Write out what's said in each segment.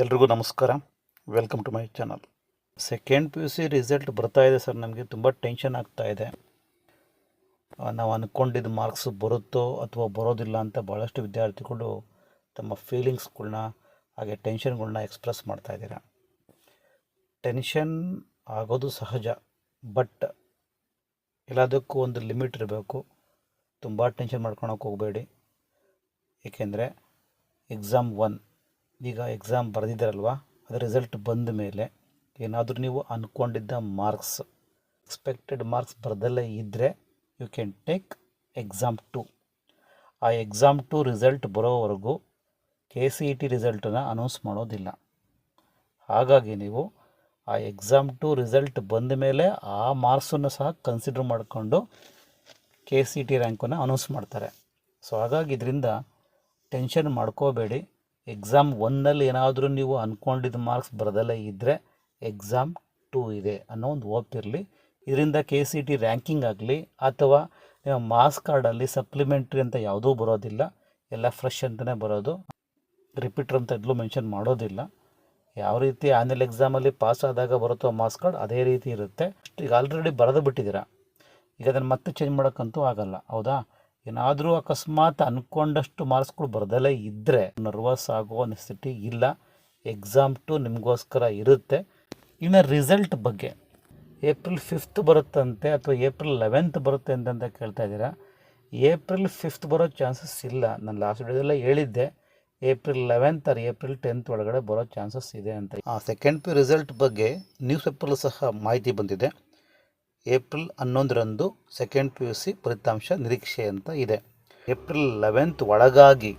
ಎಲ್ರಿಗೂ ನಮಸ್ಕಾರ. Welcome to my channel. Second P U C result ಬರ್ತಾ ಇದೆ ಸರ್. ನಮಗೆ ತುಂಬ ಟೆನ್ಷನ್ ಆಗ್ತಾ ಇದೆ. ನಾವು ಅಂದ್ಕೊಂಡಿದ್ದ ಮಾರ್ಕ್ಸ್ ಬರುತ್ತೋ ಅಥವಾ ಬರೋದಿಲ್ಲ ಅಂತ ಭಾಳಷ್ಟು ವಿದ್ಯಾರ್ಥಿಗಳು ತಮ್ಮ ಫೀಲಿಂಗ್ಸ್ಗಳ್ನ ಹಾಗೆ ಟೆನ್ಷನ್ಗಳ್ನ ಎಕ್ಸ್ಪ್ರೆಸ್ ಮಾಡ್ತಾ ಇದ್ದೀರಾ. ಟೆನ್ಷನ್ ಆಗೋದು ಸಹಜ, ಬಟ್ ಎಲ್ಲದಕ್ಕೂ ಒಂದು ಲಿಮಿಟ್ ಇರಬೇಕು. ತುಂಬ ಟೆನ್ಷನ್ ಮಾಡ್ಕೊಳಕ್ಕೆ ಹೋಗಬೇಡಿ. ಏಕೆಂದರೆ ಎಕ್ಸಾಮ್ 1 ಈಗ ಎಕ್ಸಾಮ್ ಬರೆದಿದ್ದಾರಲ್ವ, ಅದರ ರಿಸಲ್ಟ್ ಬಂದ ಮೇಲೆ ಏನಾದರೂ ನೀವು ಅಂದ್ಕೊಂಡಿದ್ದ ಮಾರ್ಕ್ಸ್, ಎಕ್ಸ್ಪೆಕ್ಟೆಡ್ ಮಾರ್ಕ್ಸ್ ಬರೆದಲ್ಲೇ ಇದ್ದರೆ ಯು ಕ್ಯಾನ್ ಟೇಕ್ ಎಕ್ಸಾಮ್ 2. ಆ ಎಕ್ಸಾಮ್ 2 ರಿಸಲ್ಟ್ ಬರೋವರೆಗೂ KCET ರಿಸಲ್ಟನ್ನು ಅನೌನ್ಸ್ ಮಾಡೋದಿಲ್ಲ. ಹಾಗಾಗಿ ನೀವು ಆ ಎಕ್ಸಾಮ್ 2 ರಿಸಲ್ಟ್ ಬಂದ ಮೇಲೆ ಆ ಮಾರ್ಕ್ಸನ್ನು ಸಹ ಕನ್ಸಿಡರ್ ಮಾಡಿಕೊಂಡು KCET ರ್ಯಾಂಕನ್ನು ಅನೌನ್ಸ್ ಮಾಡ್ತಾರೆ. ಸೊ ಹಾಗಾಗಿ ಇದರಿಂದ ಟೆನ್ಷನ್ ಮಾಡ್ಕೋಬೇಡಿ. ಎಕ್ಸಾಮ್ 1ನಲ್ಲಿ ಏನಾದರೂ ನೀವು ಅಂದ್ಕೊಂಡಿದ್ದ ಮಾರ್ಕ್ಸ್ ಬರೋದಲ್ಲೇ ಇದ್ದರೆ ಎಕ್ಸಾಮ್ 2 ಇದೆ ಅನ್ನೋ ಒಂದು ಹೋಪ್ ಇರಲಿ. ಇದರಿಂದ KCET ರ್ಯಾಂಕಿಂಗ್ ಆಗಲಿ ಅಥವಾ ನಿಮ್ಮ ಮಾರ್ಕ್ಸ್ ಕಾರ್ಡಲ್ಲಿ ಸಪ್ಲಿಮೆಂಟ್ರಿ ಅಂತ ಯಾವುದೂ ಬರೋದಿಲ್ಲ. ಎಲ್ಲ ಫ್ರೆಶ್ ಅಂತಲೇ ಬರೋದು. ರಿಪೀಟರ್ ಅಂತ ಎಲ್ಲೂ ಮೆನ್ಷನ್ ಮಾಡೋದಿಲ್ಲ. ಯಾವ ರೀತಿ ಆನ್ಯುವಲ್ ಎಕ್ಸಾಮಲ್ಲಿ ಪಾಸ್ ಆದಾಗ ಬರುತ್ತೋ ಮಾರ್ಕ್ಸ್ ಕಾರ್ಡ್ ಅದೇ ರೀತಿ ಇರುತ್ತೆ. ಈಗ ಆಲ್ರೆಡಿ ಬರೆದು ಬಿಟ್ಟಿದ್ದೀರಾ, ಈಗ ಅದನ್ನು ಮತ್ತೆ ಚೇಂಜ್ ಮಾಡೋಕ್ಕಂತೂ ಆಗಲ್ಲ, ಹೌದಾ? ಏನಾದರೂ ಅಕಸ್ಮಾತ್ ಅಂದ್ಕೊಂಡಷ್ಟು ಮಾರ್ಕ್ಸ್ಗಳು ಬರದಲ್ಲೇ ಇದ್ದರೆ ನರ್ವಸ್ ಆಗೋ ನೆಸೆಸಿಟಿ ಇಲ್ಲ. ಎಕ್ಸಾಮ್ 2 ನಿಮಗೋಸ್ಕರ ಇರುತ್ತೆ. ಇನ್ನು ರಿಸಲ್ಟ್ ಬಗ್ಗೆ ಏಪ್ರಿಲ್ 5th ಬರುತ್ತಂತೆ ಅಥವಾ ಏಪ್ರಿಲ್ 11th ಬರುತ್ತೆ ಅಂತ ಕೇಳ್ತಾ ಇದ್ದೀರಾ. ಏಪ್ರಿಲ್ 5th ಬರೋ ಚಾನ್ಸಸ್ ಇಲ್ಲ. ನಾನು ಲಾಸ್ಟ್ ವಿಡಿಯೋದಲ್ಲೇ ಹೇಳಿದ್ದೆ April 11th or April 10th ಒಳಗಡೆ ಬರೋ ಚಾನ್ಸಸ್ ಇದೆ ಅಂತ. ಸೆಕೆಂಡ್ ಪಿ ರಿಸಲ್ಟ್ ಬಗ್ಗೆ ನ್ಯೂಸ್ ಪೇಪರ್ಲು ಸಹ ಮಾಹಿತಿ ಬಂದಿದೆ. ಏಪ್ರಿಲ್ 11ರಂದು ಸೆಕೆಂಡ್ ಪಿ ಯು ಸಿ ಫಲಿತಾಂಶ ನಿರೀಕ್ಷೆ ಅಂತ ಇದೆ. ಏಪ್ರಿಲ್ 11th ಒಳಗಾಗಿ,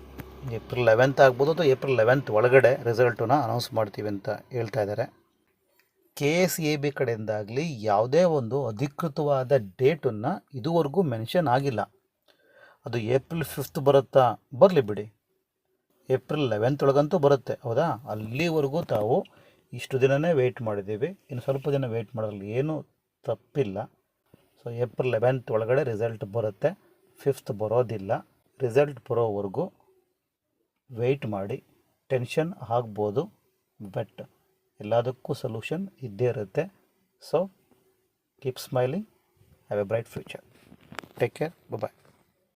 ಏಪ್ರಿಲ್ 11th ಆಗ್ಬೋದು ಅಥವಾ ಏಪ್ರಿಲ್ 11th ಒಳಗಡೆ ರಿಸಲ್ಟನ್ನು ಅನೌನ್ಸ್ ಮಾಡ್ತೀವಿ ಅಂತ ಹೇಳ್ತಾ ಇದ್ದಾರೆ. KSAB ಕಡೆಯಿಂದಾಗಲಿ ಯಾವುದೇ ಒಂದು ಅಧಿಕೃತವಾದ ಡೇಟನ್ನು ಇದುವರೆಗೂ ಮೆನ್ಷನ್ ಆಗಿಲ್ಲ. ಅದು ಏಪ್ರಿಲ್ 5th ಬರುತ್ತಾ, ಬರಲಿ ಬಿಡಿ. ಏಪ್ರಿಲ್ 11th ಒಳಗಂತೂ ಬರುತ್ತೆ, ಹೌದಾ? ಅಲ್ಲಿವರೆಗೂ ತಾವು ಇಷ್ಟು ದಿನವೇ ವೆಯ್ಟ್ ಮಾಡಿದ್ದೀವಿ. ಇನ್ನು ಸ್ವಲ್ಪ ದಿನ ವೆಯ್ಟ್ ಮಾಡೋದ್ರಲ್ಲಿ ಏನೂ ತಪ್ಪಿಲ್ಲ. ಸೊ ಏಪ್ರಿಲ್ 11th ಒಳಗಡೆ ರಿಸಲ್ಟ್ ಬರುತ್ತೆ. 5th ಬರೋದಿಲ್ಲ. ರಿಸಲ್ಟ್ ಬರೋವರೆಗೂ ವೆಯ್ಟ್ ಮಾಡಿ. ಟೆನ್ಷನ್ ಆಗ್ಬೋದು, ಬಟ್ ಎಲ್ಲದಕ್ಕೂ ಸೊಲ್ಯೂಷನ್ ಇದ್ದೇ ಇರುತ್ತೆ. So keep smiling, have a bright future. Take care, bye.